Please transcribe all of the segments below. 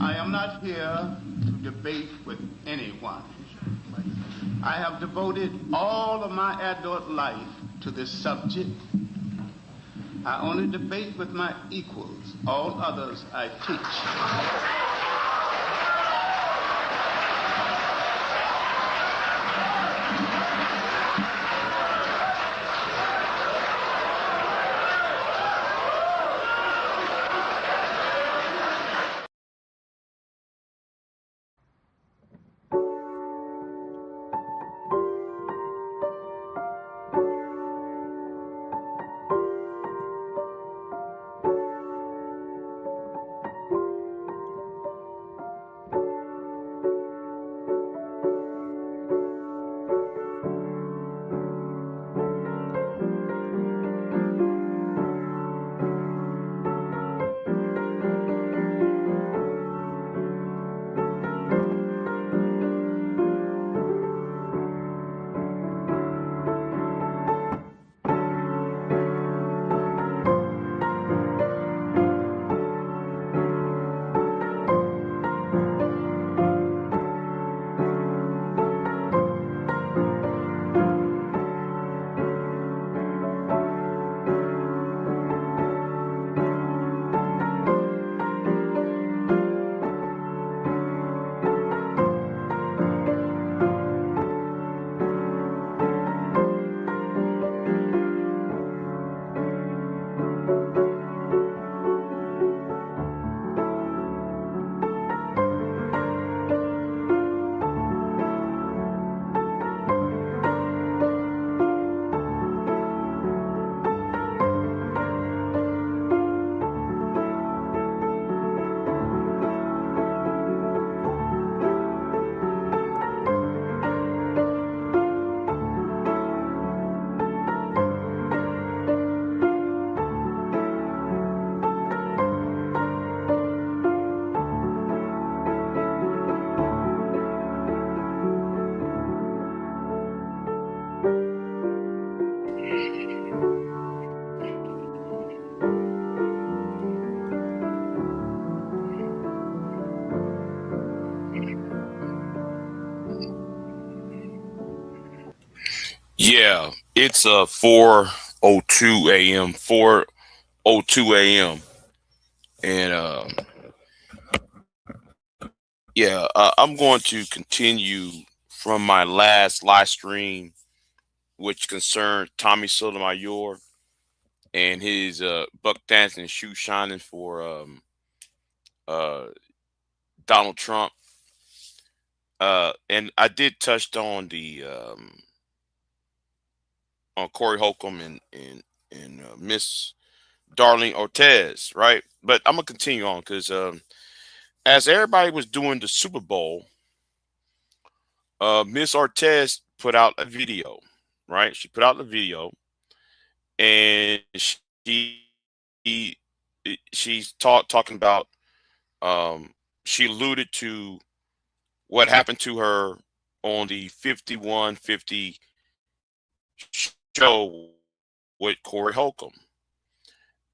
I am not here to debate with anyone. I have devoted all of my adult life to this subject. I only debate with my equals. All others I teach. Yeah, it's 4:02 a.m. 4:02 a.m. and I'm going to continue from my last live stream, which concerned Tommy Sotomayor and his buck dancing shoe shining for uh Donald Trump. And I did touch on the on Corey Holcomb and Miss Darlene Ortiz, right? But I'm gonna continue on because as everybody was doing the Super Bowl, Miss Ortiz put out a video, right? She put out the video, and she's talking about she alluded to what happened to her on the 5150 show with Corey Holcomb.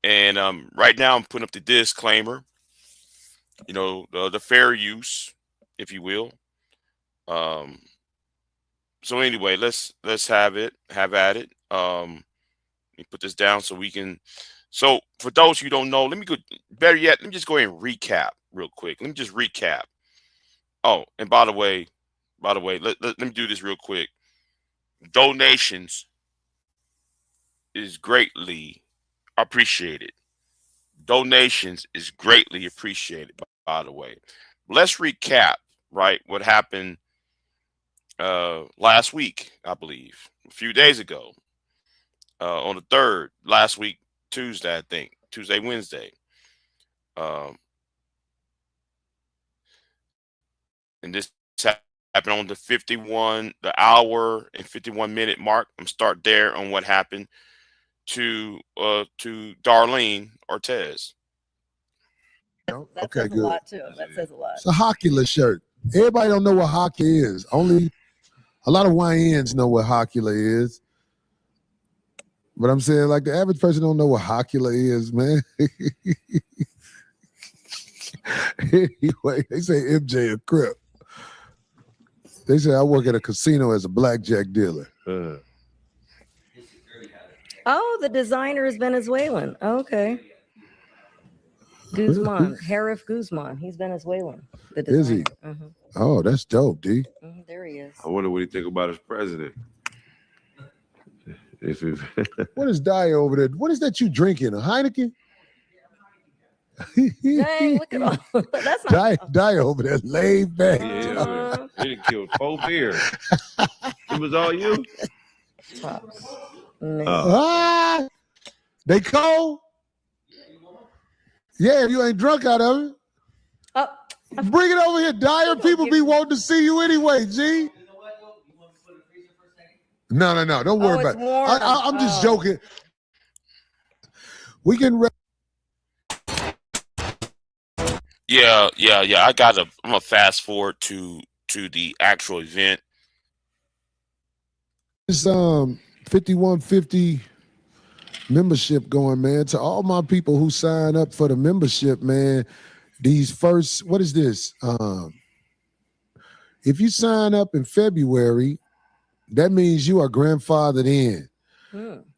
And right now I'm putting up the disclaimer, the fair use, if you will. So anyway, let's have at it. Let me put this down so we can. So for those who don't know, let me go. Better yet, let me just go ahead and recap real quick. Let me just recap. Oh, and by the way, let me do this real quick. Donations is greatly appreciated. Donations is greatly appreciated. By the way, let's recap. Right, what happened last week? I believe a few days ago. On the 3rd, last week, Tuesday, I think. Tuesday, Wednesday. And this happened on the hour and 51-minute mark. I'm start there on what happened to Darlene Ortiz. That okay, says good. A lot too. That says a lot. It's a Hocula shirt. Everybody don't know what hockey is. Only a lot of YNs know what Hocula is. But I'm saying, like, the average person don't know what Hocula is, man. Anyway, they say MJ a crip. They say I work at a casino as a blackjack dealer. Oh, the designer is Venezuelan. Okay. Guzman, Harif Guzman. He's Venezuelan. The designer. Is he? Oh, that's dope, D. There he is. I wonder what he think about his president. What is Dyer over there? What is that you drinking? A Heineken? Dang, look at all. That's not Dyer over there laid back. Yeah, he killed 4 beers. It was all you. Tops. They cold? Yeah, if you ain't drunk out of it. Bring it over here, Dyer. People be wanting to see you anyway, G. No. Don't worry about it. I'm just joking. We can. Yeah. I'm gonna fast forward to the actual event. It's 5150 membership going, man. To all my people who sign up for the membership, man. These first, what is this? If you sign up in February, that means you are grandfathered in.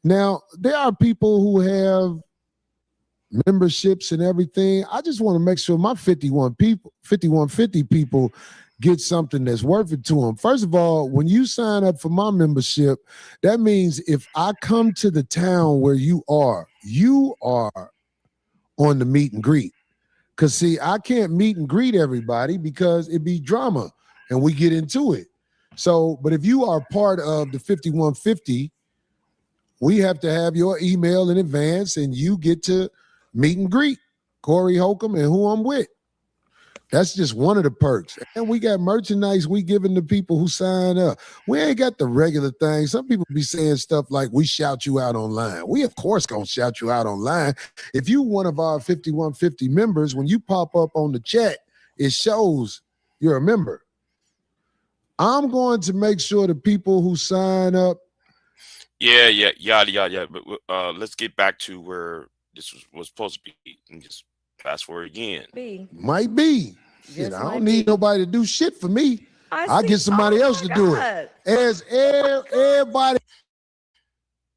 Now, there are people who have memberships and everything. I just want to make sure my 5150 people get something that's worth it to them. First of all, when you sign up for my membership, that means if I come to the town where you are on the meet and greet. Because, see, I can't meet and greet everybody because it'd be drama and we get into it. So, but if you are part of the 5150, we have to have your email in advance and you get to meet and greet Corey Holcomb and who I'm with. That's just one of the perks. And we got merchandise we giving to people who sign up. We ain't got the regular thing. Some people be saying stuff like, we shout you out online. We, of course, gonna shout you out online. If you one of our 5150 members, when you pop up on the chat, it shows you're a member. I'm going to make sure the people who sign up. Yeah. But let's get back to where this was supposed to be. And just fast forward again. Might be. Shit, I don't need nobody to do shit for me. I'll get somebody else to do it. As everybody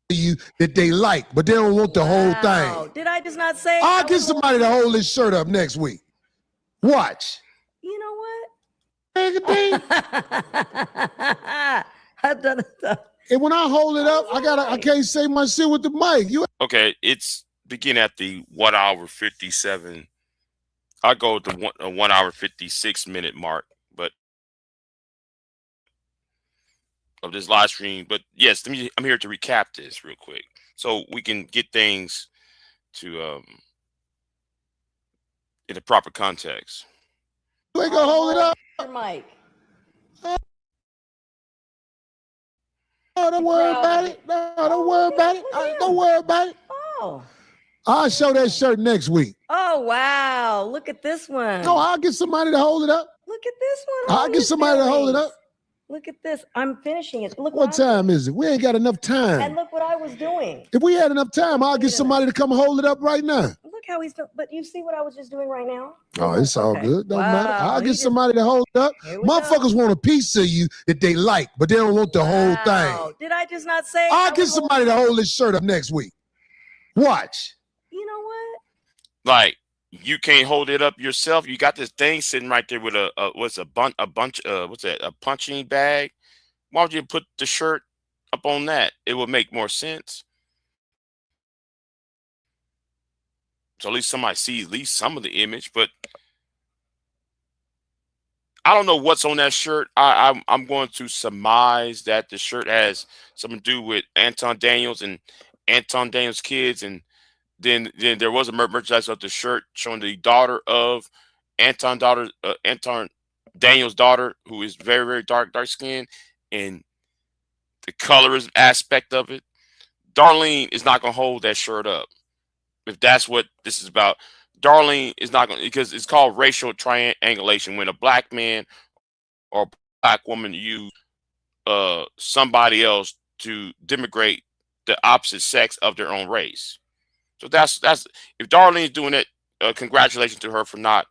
you that they like, but they don't want the whole thing. Did I just not say? I'll get somebody to hold this shirt up next week. Watch. You know what? I've done it. And when I hold it up, I can't say my shit with the mic. Okay, it's begin at the 1 hour 57. I go with the 1 hour 56 minute mark, but of this live stream. But yes, I'm here to recap this real quick so we can get things to in the proper context. You ain't gonna hold it up, Mike. Oh, don't worry about it. No, don't worry about it. Don't worry about it. Oh. I'll show that shirt next week. Oh, wow. Look at this one. No, I'll get somebody to hold it up. Look at this one. I'll get somebody to hold it up. Look at this. I'm finishing it. Look what time is it? We ain't got enough time. And look what I was doing. If we had enough time, I'll get somebody to come hold it up right now. Look how he's doing. But you see what I was just doing right now? Oh, it's all good. Don't matter. I'll get somebody to hold it up. Motherfuckers want a piece of you that they like, but they don't want the whole thing. Did I just not say? I'll get somebody to hold this shirt up next week. Watch. You know what? Like, you can't hold it up yourself. You got this thing sitting right there with a punching bag. Why don't you put the shirt up on that? It would make more sense. So at least somebody sees at least some of the image, but I don't know what's on that shirt. I'm going to surmise that the shirt has something to do with Anton Daniels and Anton Daniels' kids, and then there was a merchandise of the shirt showing the daughter of Anton Daniels' daughter, who is very, very dark skinned, and the colorism aspect of it. Darlene is not going to hold that shirt up. If that's what this is about, Darlene is not going to, because it's called racial triangulation. When a black man or a black woman use somebody else to denigrate the opposite sex of their own race. So that's if Darlene's doing it, congratulations to her for not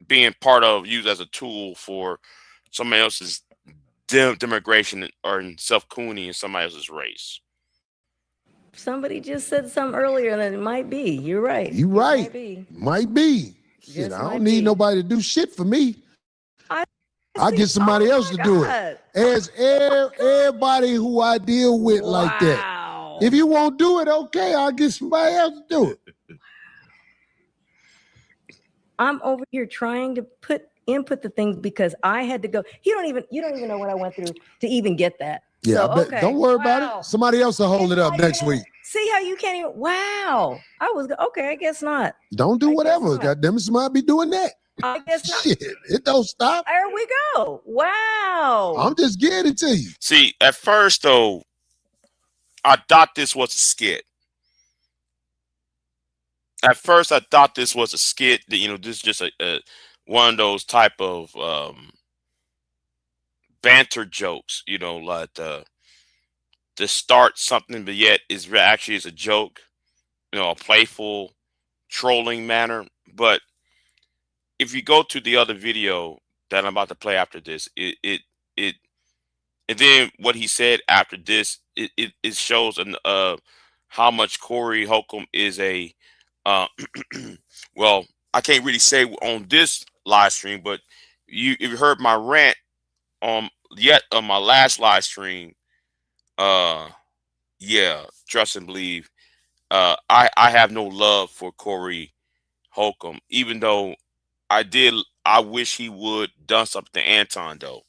being part of, used as a tool for somebody else's demigration or self-cooning in somebody else's race. Somebody just said something earlier that it might be. You're right. You're right. Might be. Shit, I don't need nobody to do shit for me. I'll get somebody else to do it. As everybody who I deal with like that. If you won't do it, okay, I'll get somebody else to do it. I'm over here trying to input the things because I had to go. You don't even know what I went through to even get that. Yeah, so, don't worry about it. Somebody else will hold it up next week. See how you can't even. Wow. I guess not. Don't do whatever. Goddamn it, somebody be doing that. I guess not. Shit, it don't stop. There we go. Wow. I'm just getting it to you. See, at first though, I thought this was a skit. At first, I thought this was a skit. That, you know, this is just a one of those type of banter jokes. You know, like to start something, but yet is actually is a joke. You know, a playful, trolling manner. But if you go to the other video that I'm about to play after this, and then what he said after this, it shows how much Corey Holcomb is a well, I can't really say on this live stream, but if you heard my rant on my last live stream, yeah, trust and believe, I have no love for Corey Holcomb, even though I wish he would done something to Anton though,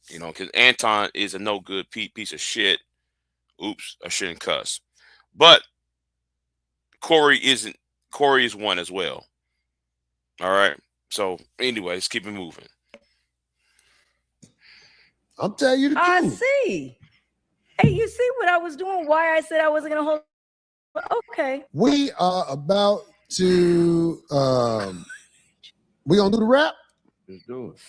you know, because Anton is a no good piece of shit. Oops, I shouldn't cuss, but Corey is one as well. All right. So anyway, let's keep it moving. I'm telling you the truth. I see. Hey, you see what I was doing? Why I said I wasn't gonna hold. Okay. We are about to. We gonna do the rap? Let's do it.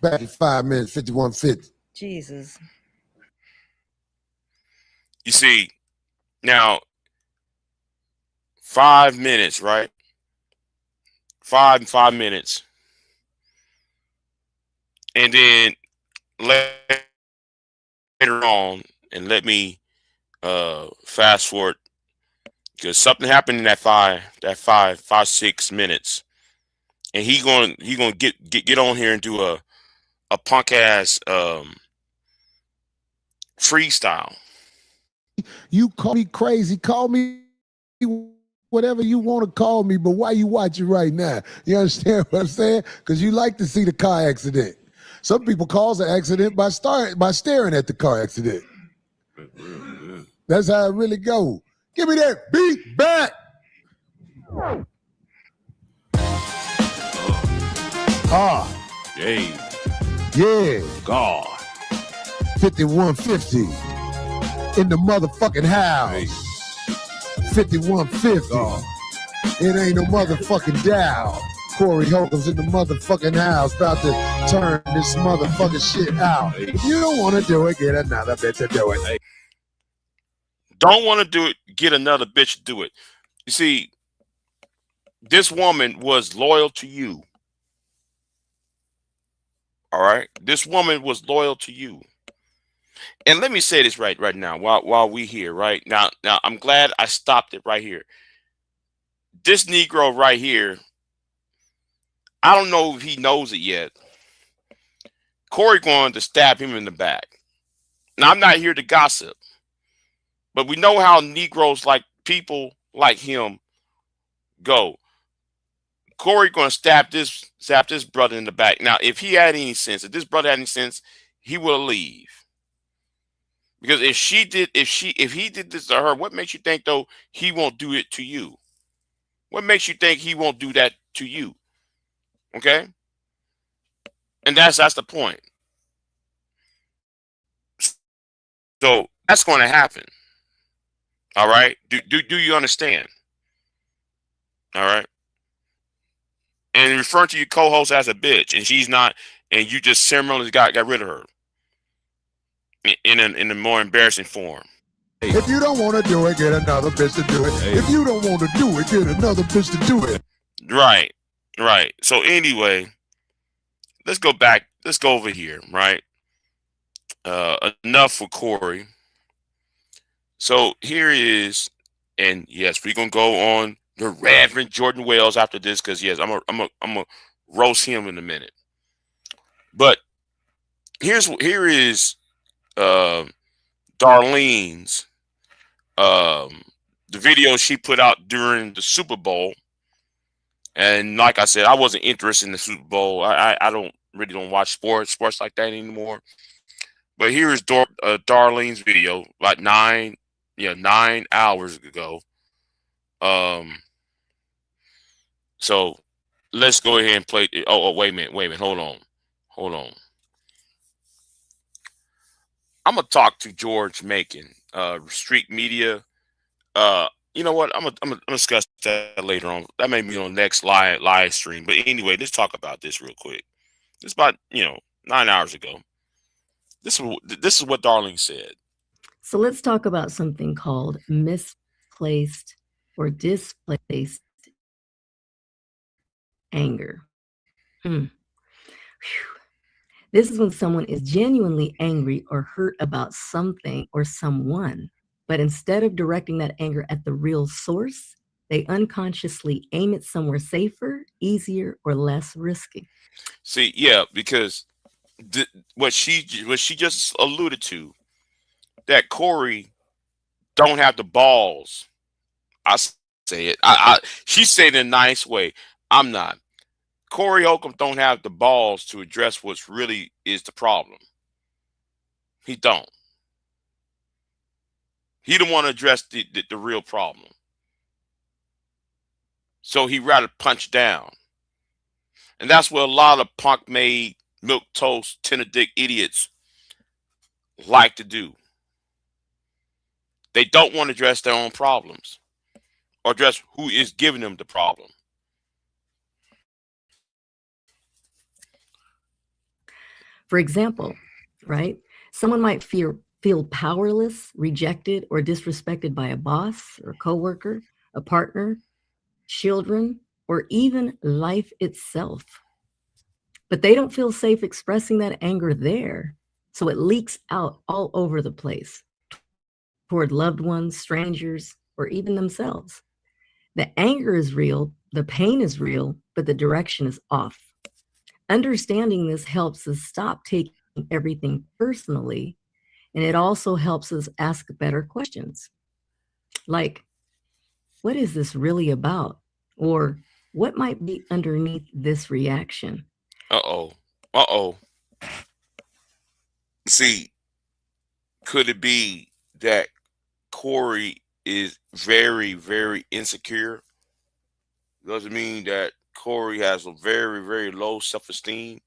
Back in 5 minutes, 51:50. Jesus. You see, now 5 minutes, right? 5 minutes. And then later on, and let me fast forward, because something happened in that 6 minutes. And he gonna get on here and do a punk ass freestyle. You call me crazy, call me whatever you want to call me, but why you watching right now? You understand what I'm saying? Because you like to see the car accident. Some people cause an accident by staring at the car accident. That's how it really goes. Give me that beat back. Hey. Yeah. God. 5150 in the motherfucking house. Hey. 5150. God. It ain't no motherfucking doubt. Corey Holcomb's in the motherfucking house, about to turn this motherfucking shit out. Hey. If you don't want to do it, get another bitch to do it. Hey. Don't want to do it, get another bitch to do it. You see, this woman was loyal to you. All right, this woman was loyal to you. And let me say this right now, while we here, right now, I'm glad I stopped it right here. This Negro right here, I don't know if he knows it yet. Corey going to stab him in the back. Now, I'm not here to gossip, but we know how Negroes, like people like him, go. Corey going to stab this brother in the back. Now, if he had any sense, if this brother had any sense, he will leave. Because if he did this to her, what makes you think though he won't do it to you? What makes you think he won't do that to you? Okay, and that's the point. So that's going to happen. All right. Do you understand? All right. And referring to your co-host as a bitch, and she's not, and you just similarly got rid of her in a more embarrassing form. If you don't want to do it, get another bitch to do it. If you don't want to do it, get another bitch to do it. Right. Right. So anyway, let's go back. Let's go over here. Right. Enough for Corey. So here is, and yes, we're gonna go on the Reverend Jordan Wells after this because yes, I'm a roast him in a minute. But here is Darlene's the video she put out during the Super Bowl. And like I said, I wasn't interested in the Super Bowl. I don't watch sports like that anymore. But here is Darlene's video, like 9 hours ago. So let's go ahead and play. Oh, wait a minute, hold on. I'm gonna talk to George Macon, Street Media. You know what? I'm gonna discuss that later on. That may be on the next live stream. But anyway, let's talk about this real quick. It's about 9 hours ago. This is what Darlene said. So let's talk about something called misplaced or displaced anger. This is when someone is genuinely angry or hurt about something or someone, but instead of directing that anger at the real source, they unconsciously aim it somewhere safer, easier, or less risky. See, yeah, because what she just alluded to, that Corey don't have the balls. I say it. She said it in a nice way. I'm not. Corey Holcomb don't have the balls to address what's really is the problem. He don't. He don't want to address the real problem. So he rather punch down. And that's what a lot of punk-made, milquetoast, tender dick idiots like to do. They don't want to address their own problems or address who is giving them the problem. For example, right? Someone might feel powerless, rejected, or disrespected by a boss or coworker, a partner, children, or even life itself. But they don't feel safe expressing that anger there. So it leaks out all over the place toward loved ones, strangers, or even themselves. The anger is real, the pain is real, but the direction is off. Understanding this helps us stop taking everything personally, and it also helps us ask better questions. Like, what is this really about? Or what might be underneath this reaction? Uh-oh. See, could it be that Corey is very, very insecure? Does it mean that Corey has a very, very low self-esteem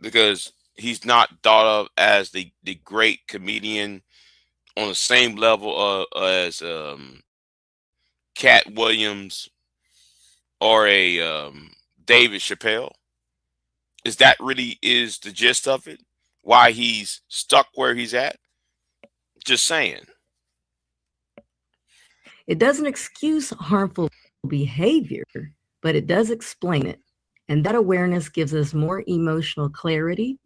because he's not thought of as the great comedian on the same level as Cat Williams or a David Chappelle? Is that really is the gist of it? Why he's stuck where he's at? Just saying. It doesn't excuse harmful behavior, but it does explain it. And that awareness gives us more emotional clarity,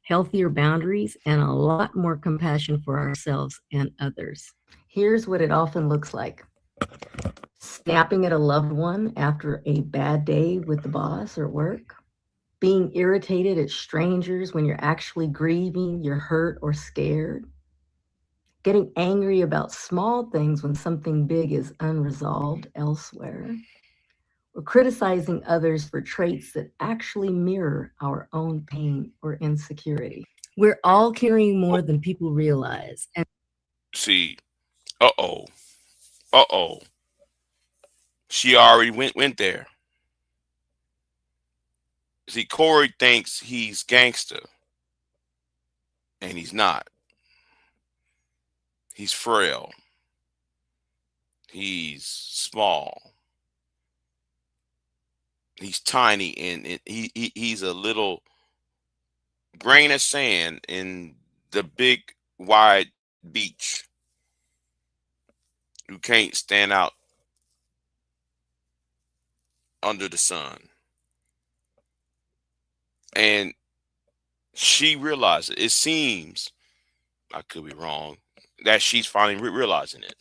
healthier boundaries, and a lot more compassion for ourselves and others. Here's what it often looks like. Snapping at a loved one after a bad day with the boss or work. Being irritated at strangers when you're actually grieving, you're hurt or scared. Getting angry about small things when something big is unresolved elsewhere. Or criticizing others for traits that actually mirror our own pain or insecurity. We're all carrying more than people realize. And see, uh-oh. She already went there. See, Corey thinks he's gangster, and he's not. He's frail. He's small. He's tiny, and he's a little grain of sand in the big, wide beach who can't stand out under the sun. And she realized it. It seems, I could be wrong, that she's finally realizing it.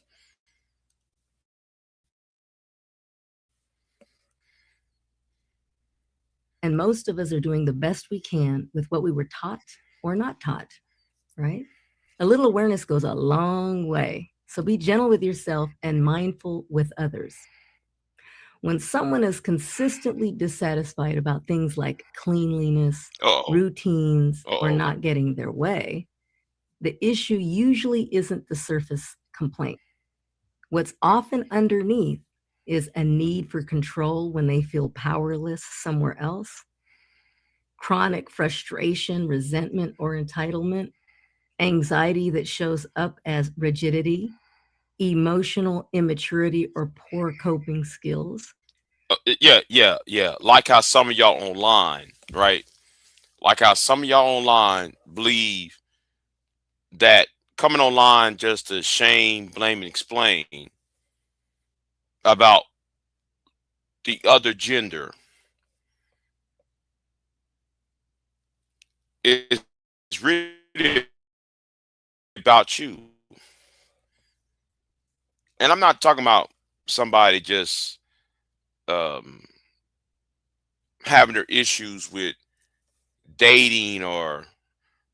And most of us are doing the best we can with what we were taught or not taught, right? A little awareness goes a long way. So be gentle with yourself and mindful with others. When someone is consistently dissatisfied about things like cleanliness, routines, or not getting their way, the issue usually isn't the surface complaint. What's often underneath is a need for control when they feel powerless somewhere else, chronic frustration, resentment, or entitlement, anxiety that shows up as rigidity, emotional immaturity, or poor coping skills. Yeah. Like how some of y'all online, right? Like how some of y'all online believe that coming online just to shame, blame, and explain about the other gender is really about you. And I'm not talking about somebody just having their issues with dating or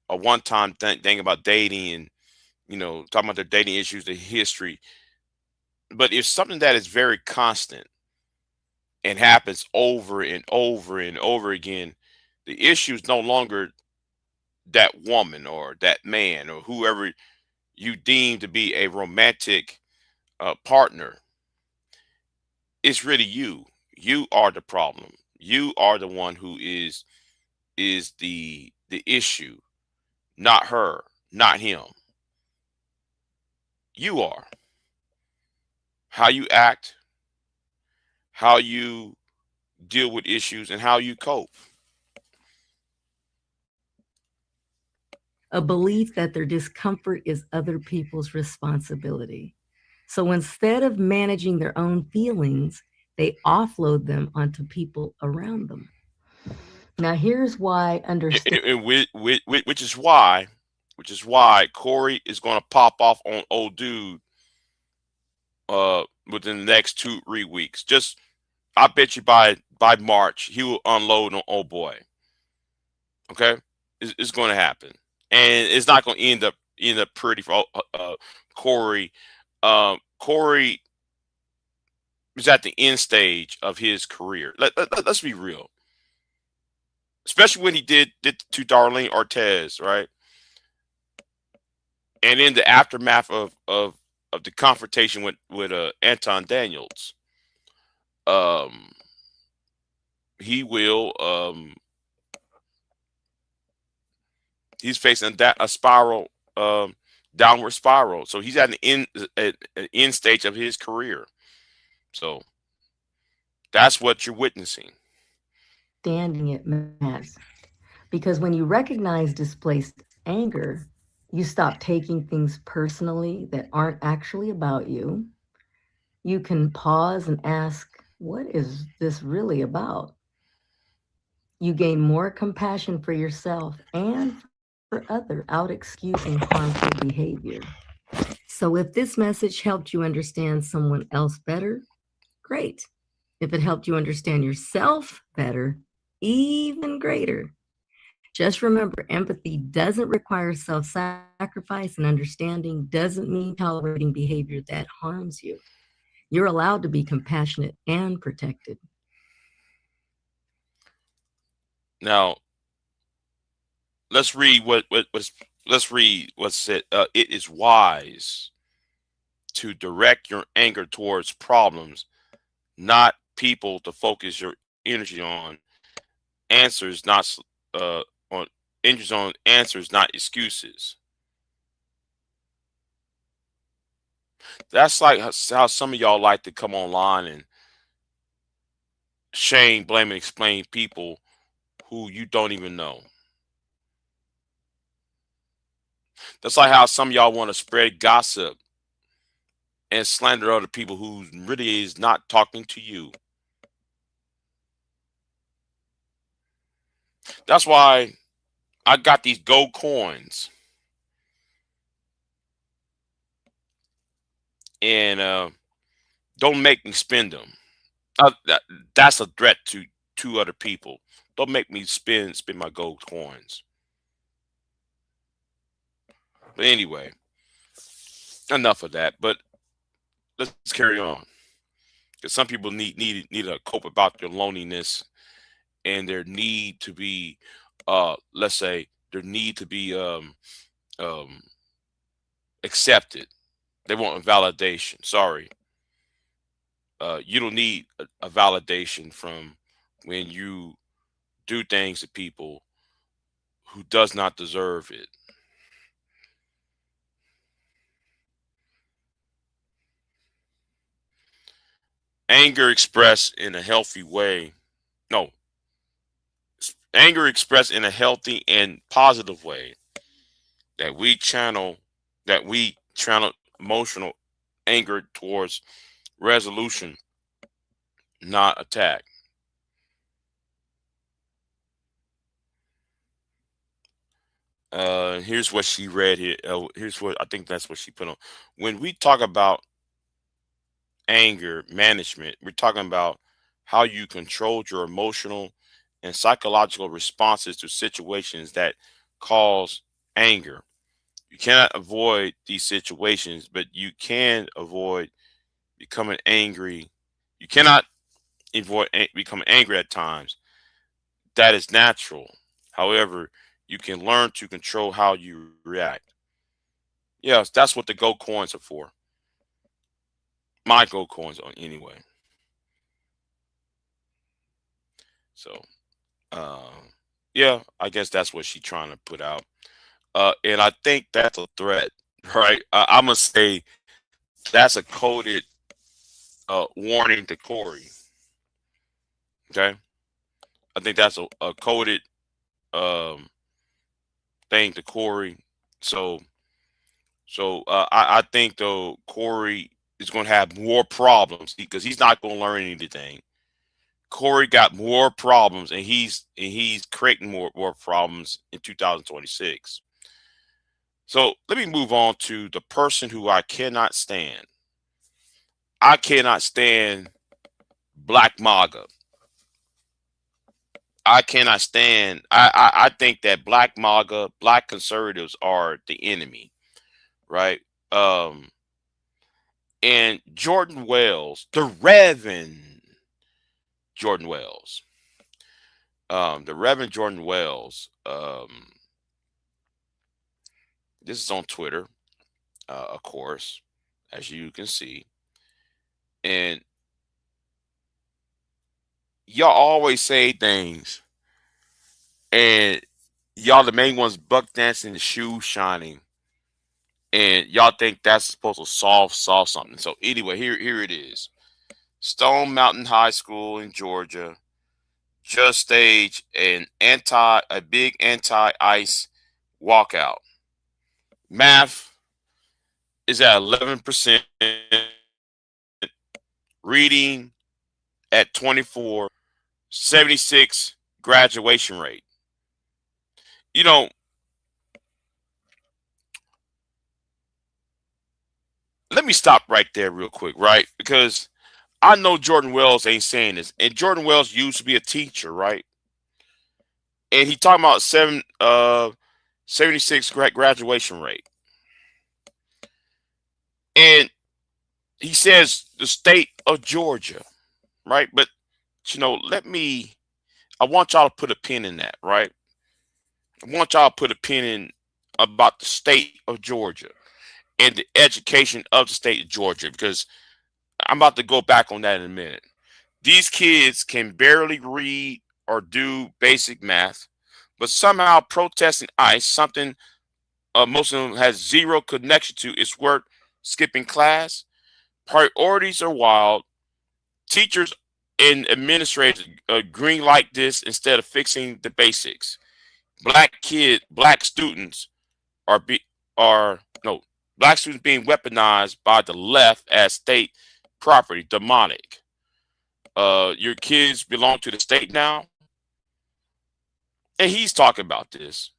a one-time thing about dating and, you know, talking about their dating issues, the history. But it's something that is very constant and happens over and over and over again. The issue is no longer that woman or that man or whoever you deem to be a romantic partner. It's really you. You are the problem. You are the one who is the issue, not her, not him. You are. How you act, how you deal with issues, and how you cope. A belief that their discomfort is other people's responsibility. So instead of managing their own feelings, they offload them onto people around them. Now, here's why which is why Corey is going to pop off on old dude within the next 2-3 weeks. Just, I bet you by March he will unload on old boy. Okay, it's going to happen, and it's not going to end up pretty for Corey. Corey is at the end stage of his career. Let's be real. Especially when he did to Darlene Ortiz, right? And in the aftermath of the confrontation with Anton Daniels, he will he's facing a spiral, downward spiral. So he's at an end stage of his career. So that's what you're witnessing. Standing it matters. Because when you recognize displaced anger, you stop taking things personally that aren't actually about you. You can pause and ask, what is this really about? You gain more compassion for yourself and for others without excusing harmful behavior. So if this message helped you understand someone else better, great. If it helped you understand yourself better, even greater. Just remember, empathy doesn't require self-sacrifice, and understanding doesn't mean tolerating behavior that harms you. You're allowed to be compassionate and protected. Now, let's read let's read what said. It is wise to direct your anger towards problems, not people, to focus your energy on answers, not on answers, not excuses. That's like how some of y'all like to come online and shame, blame, and explain people who you don't even know. That's like how some of y'all want to spread gossip and slander other people who really is not talking to you. That's why I got these gold coins. And don't make me spend them. That's a threat to two other people. Don't make me spend my gold coins. But anyway, enough of that. But let's carry on. Because some people need to cope about their loneliness and their need to be, let's say, their need to be um, accepted. They want a validation. Sorry, you don't need a validation from when you do things to people who does not deserve it. Anger expressed in a healthy way. No, anger expressed in a healthy and positive way that we channel emotional anger towards resolution, not attack. Here's what she read here. Here's what I think that's what she put on. When we talk about anger management, we're talking about how you control your emotional and psychological responses to situations that cause anger. You cannot avoid these situations, but you can avoid becoming angry. You cannot avoid becoming angry at times. That is natural. However, you can learn to control how you react. Yes, that's what the gold coins are for. My gold coins are anyway. So, yeah, I guess that's what she's trying to put out. And I think that's a threat, right? I'm gonna say that's a coded warning to Corey. Okay, I think that's a coded um, thing to Corey. So, I think though Corey is going to have more problems because he's not going to learn anything. Corey got more problems, and he's creating more problems in 2026. So let me move on to the person who I cannot stand. I cannot stand Black MAGA. I cannot stand. I think that Black MAGA, Black conservatives are the enemy, right? And Jordan Wells, the Reverend Jordan Wells, the Reverend Jordan Wells. This is on Twitter, of course, as you can see, and y'all always say things, and y'all the main ones buck dancing, the shoes shining, and y'all think that's supposed to solve something. So anyway, here it is. Stone Mountain High School in Georgia just staged a big anti-ICE walkout. Math is at 11%, reading at 24, 76 graduation rate. You know, let me stop right there real quick, right? Because I know Jordan Wells ain't saying this, and Jordan Wells used to be a teacher, right? And he talking about 76 graduation rate, and he says the state of Georgia, right? But I want y'all to put a pin in that, right? I want y'all to put a pin in about the state of Georgia and the education of the state of Georgia, because I'm about to go back on that in a minute. These kids can barely read or do basic math, but somehow protesting ICE, something most of them has zero connection to, is worth skipping class. Priorities are wild. Teachers and administrators green light this instead of fixing the basics. Black students are be are no black students being weaponized by the left as state property, demonic. Your kids belong to the state now. And he's talking about this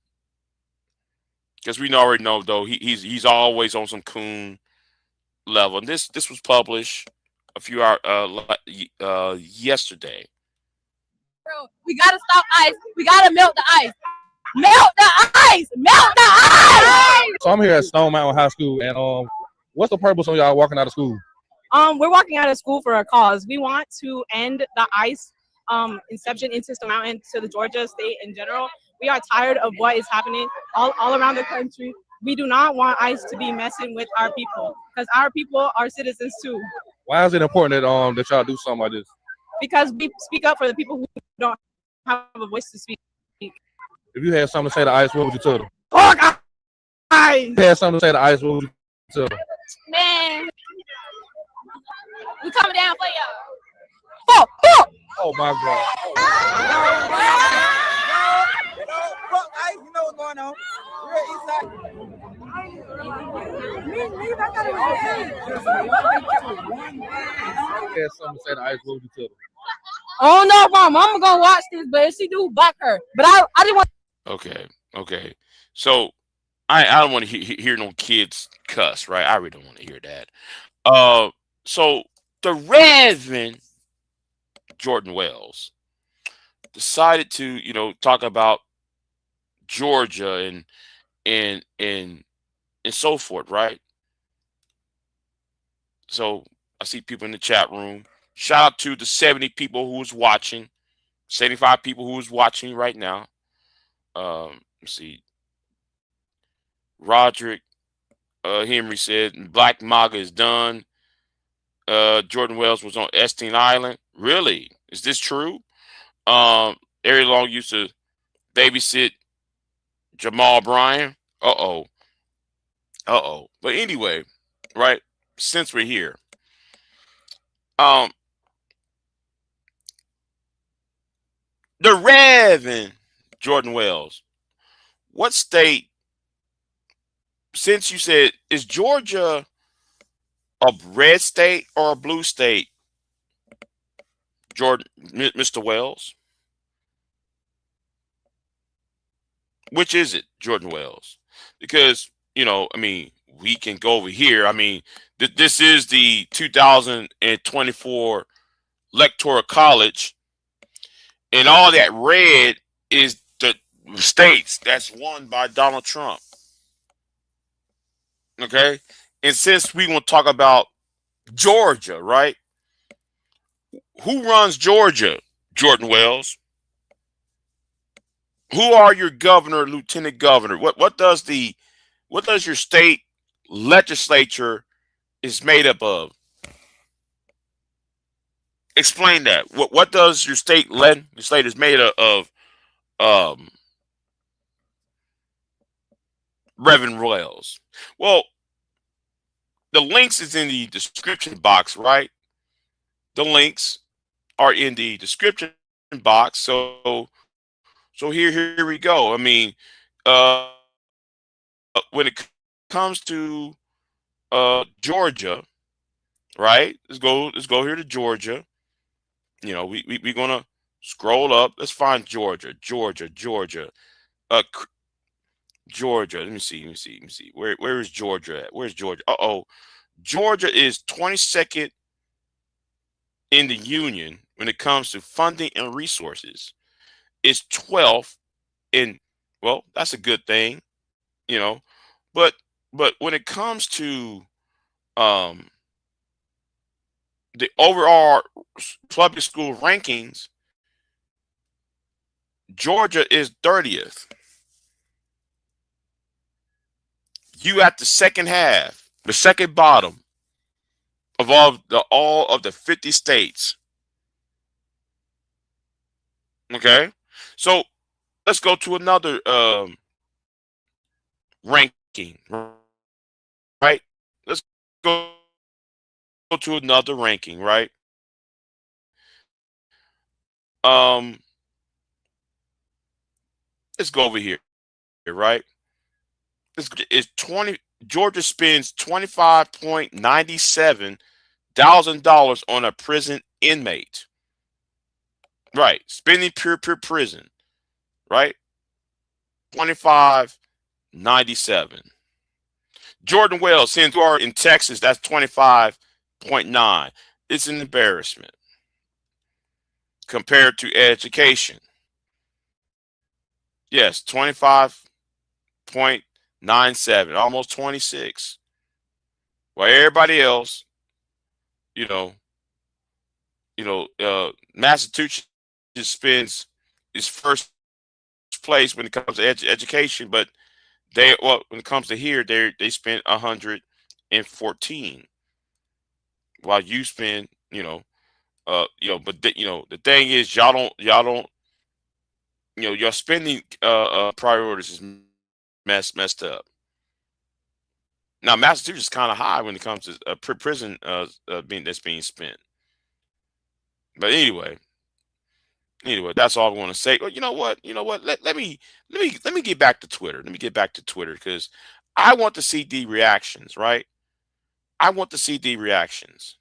because we already know, though, he's always on some coon level. And this was published a few hours yesterday. Bro, we gotta stop ice. We gotta melt the ice. Melt the ice. Melt the ice. So I'm here at Stone Mountain High School, and what's the purpose of y'all walking out of school? We're walking out of school for a cause. We want to end the ice inception into Stone Mountain to the Georgia state in general. We are tired of what is happening all around the country. We do not want ICE to be messing with our people because our people are citizens too. Why is it important that y'all do something like this? Because we speak up for the people who don't have a voice to speak. If you had something to say to ICE, what would you tell them? Fuck ICE! If you had something to say to ICE, what would you tell them? Man, we coming down for y'all. Fuck, fuck! Oh my God. Fuck ICE, you know what's going on. We're east side. If you had something to say to ICE, what would you tell them? I don't know if my mama gonna watch this, but if she do, back her. But I didn't want. Okay. So I don't want to hear no kids cuss, right? I really don't want to hear that. So the Reverend Jordan Wells decided to, talk about Georgia and so forth, right? So I see people in the chat room. Shout out to the 70 people who was watching, 75 people who was watching right now. Let's see. Roderick Henry said Black MAGA is done. Jordan Wells was on Epstein Island. Really? Is this true? Ari Long used to babysit Jamal Bryan. Uh-oh. But anyway, right, since we're here, the Reverend Jordan Wells, what state, since you said, is Georgia a red state or a blue state, Jordan, Mr. Wells? Which is it, Jordan Wells? Because, we can go over here. This is the 2024 Electoral College, and all that red is the states that's won by Donald Trump. Okay? And since we want to talk about Georgia, right? Who runs Georgia, Jordan Wells? Who are your governor, lieutenant governor? What does your state legislature is made up of? Explain that. What does your state legislature is made of? Reverend Wells. Well, the links is in the description box, right? The links are in the description box. So here we go. When it comes to Georgia, right? Let's go here to Georgia. We're gonna scroll up. Let's find Georgia. Georgia. Georgia. Let me see. Where is Georgia at? Where's Georgia? Georgia is 22nd in the union when it comes to funding and resources. It's 12th in, well, that's a good thing, but when it comes to the overall public school rankings, Georgia is 30th. You at the second half, the second bottom of all of the 50 states. Okay, so let's go to another ranking, right? Let's go to another ranking, right? Let's go over here, right? This is 20. Georgia spends $25,97,000 on a prison inmate. Right, spending pure prison. Right, 25.97. Jordan Wells, since you are in Texas, that's 25.9. It's an embarrassment compared to education. Yes, 25.97, almost 26. While everybody else, you know, Massachusetts spends its first place when it comes to education, but when it comes to here, they spend 114, while you spend, but the thing is, y'all don't, your spending priorities is messed up. Now, Massachusetts is kind of high when it comes to prison that's being spent. But anyway, that's all I want to say. Well, you know what? Let me get back to Twitter. Let me get back to Twitter because I want to see the reactions, right? I want to see the reactions.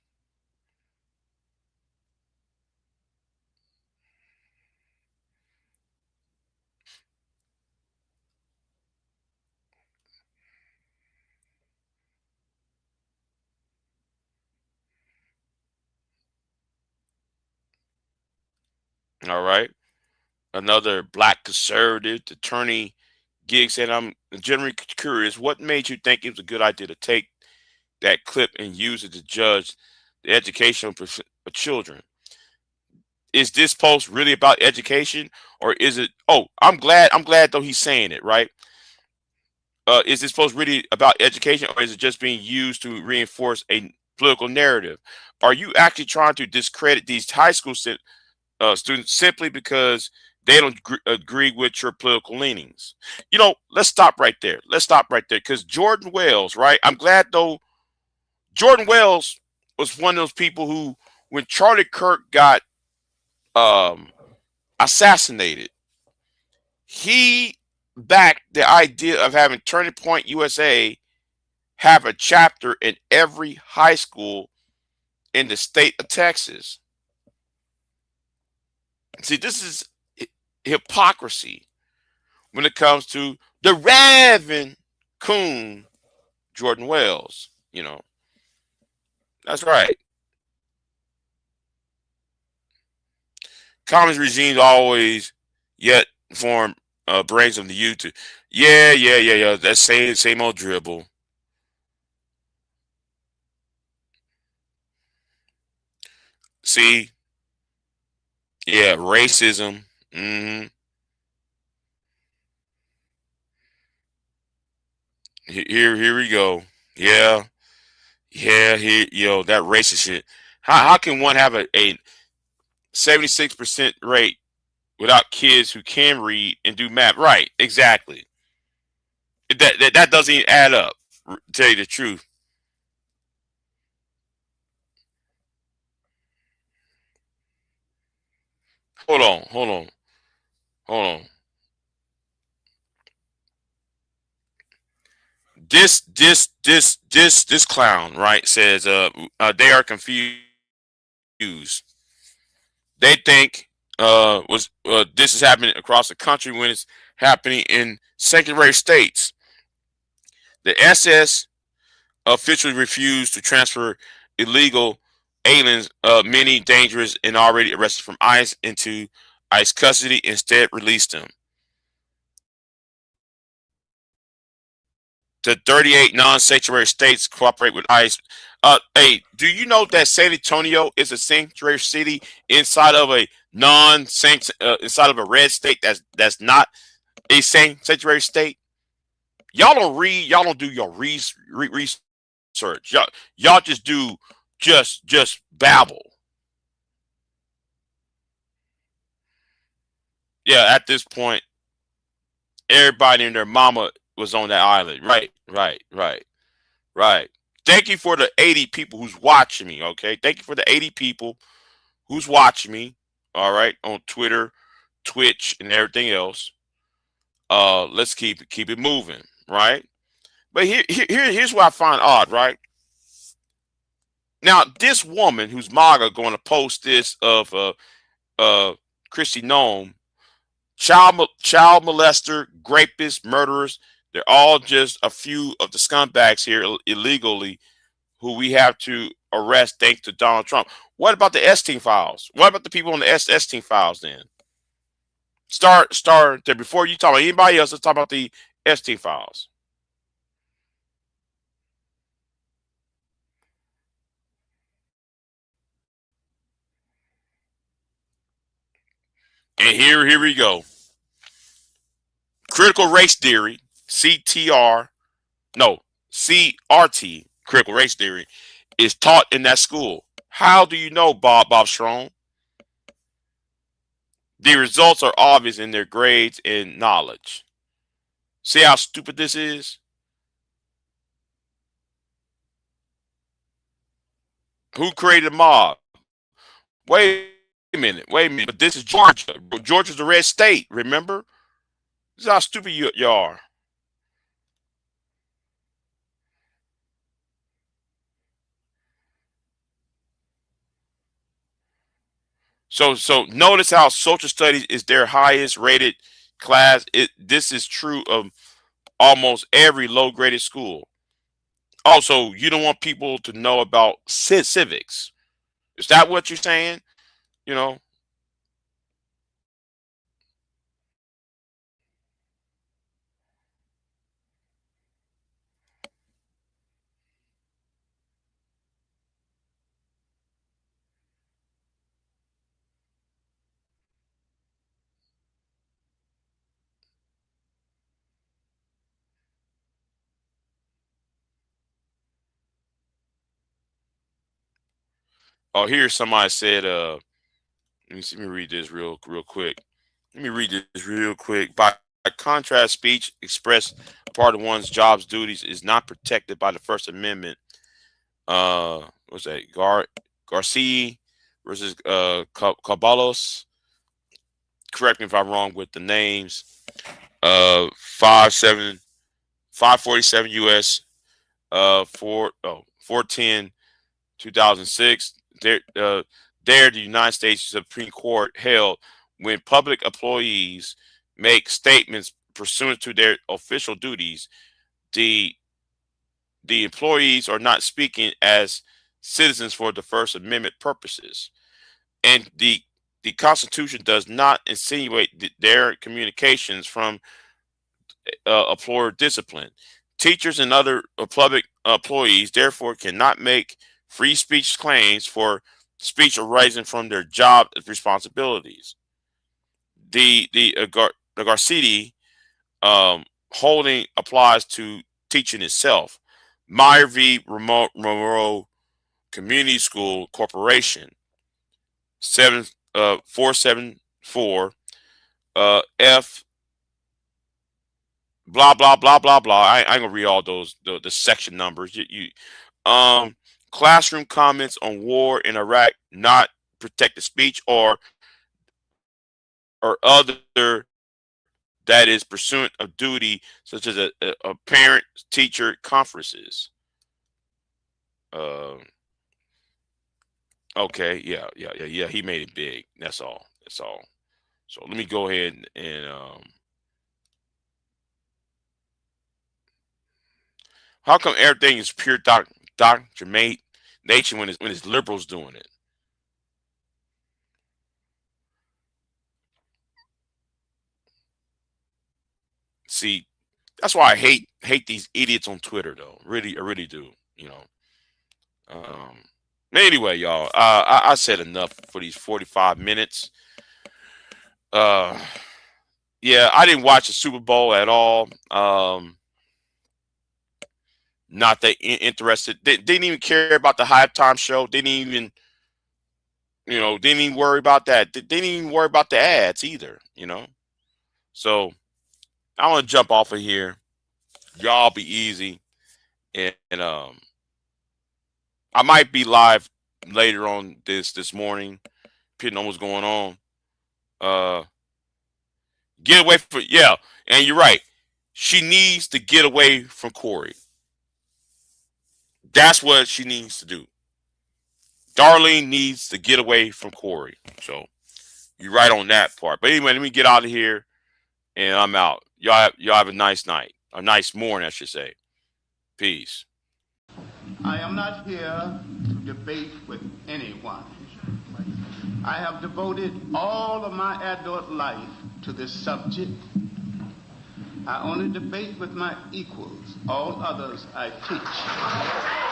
All right. Another black conservative attorney gig said, "I'm generally curious. What made you think it was a good idea to take that clip and use it to judge the education of children? Is this post really about education, or is it? Oh, I'm glad though he's saying it, right? Is this post really about education, or is it just being used to reinforce a political narrative? Are you actually trying to discredit these high school students simply because they don't agree with your political leanings?" Let's stop right there. Because Jordan Wells, right? I'm glad though. Jordan Wells was one of those people who, when Charlie Kirk got assassinated, he backed the idea of having Turning Point USA have a chapter in every high school in the state of Texas. See, this is hypocrisy when it comes to the Reverend Coon Jordan Wells. That's right. Communist regimes always yet form brains of the youth to, yeah. That same old dribble. See, yeah, racism. Here we go. Yeah. Here, that racist shit. How can one have a 76% rate without kids who can read and do math? Right, exactly. That doesn't even add up. To tell you the truth. Hold on. This clown, right, says they are confused. They think this is happening across the country when it's happening in secondary states. The SS officially refused to transfer illegal aliens, many dangerous and already arrested from ICE, into ICE custody. Instead, released them. The 38 non-sanctuary states cooperate with ICE. Hey, do you know that San Antonio is a sanctuary city inside of a inside of a red state that's not a sanctuary state? Y'all don't read. Y'all don't do your research. Y'all just do just babble. Yeah, at this point, everybody and their mama was on that island. Right. Thank you for the 80 people who's watching me. Okay, thank you for the 80 people who's watching me. All right, on Twitter, Twitch, and everything else. Let's keep it moving. Right. But here's what I find odd. Right. Now, this woman who's MAGA going to post this of Christy Nome child molester, rapists, murderers. They're all just a few of the scumbags here illegally who we have to arrest thanks to Donald Trump. What about the Epstein files? What about the people on the Epstein files then? Start there before you talk about anybody else. Let's talk about the Epstein files. And here we go. Critical race theory, CRT, critical race theory, is taught in that school. How do you know, Bob Strong? The results are obvious in their grades and knowledge. See how stupid this is? Who created a mob? Wait a minute. But this is Georgia. Georgia's a red state, remember? This is how stupid you are. So notice how social studies is their highest rated class. This is true of almost every low graded school. Also, you don't want people to know about civics. Is that what you're saying? You know? Oh, here's somebody said, let me read this real quick. Let me read this real quick. By contrast, speech expressed part of one's job's duties is not protected by the First Amendment. What's that? Garcia versus Caballos. Correct me if I'm wrong with the names. 547 U.S. 410 2006. There, the United States Supreme Court held when public employees make statements pursuant to their official duties, the employees are not speaking as citizens for the First Amendment purposes, and the Constitution does not insinuate their communications from employer discipline. Teachers and other public employees therefore cannot make free speech claims for speech arising from their job responsibilities. The Garcetti holding applies to teaching itself. Meyer v. Monroe Community School Corporation, 474 F blah blah blah blah blah. I ain't gonna read all those the section numbers. Classroom comments on war in Iraq not protected speech or other that is pursuant of duty, such as a parent teacher conferences. Okay, yeah. He made it big. That's all. So let me go ahead and how come everything is pure doctrinate nation when it's liberals doing it? See, that's why I hate these idiots on Twitter, though. Really, I really do. You know. Anyway, y'all, I said enough for these 45 minutes. Yeah, I didn't watch the Super Bowl at all. Not that interested. They didn't even care about the halftime show. Didn't even worry about that. They didn't even worry about the ads either. So I want to jump off of here. Y'all be easy, and I might be live later on this morning, depending on what's going on. Get away from and you're right. She needs to get away from Corey. That's what she needs to do. Darlene needs to get away from Corey. So You're right on that part. But anyway, let me get out of here, and I'm out. Y'all have a nice night. A nice morning, I should say. Peace. I am not here to debate with anyone. I have devoted all of my adult life to this subject. I only debate with my equals. All others I teach.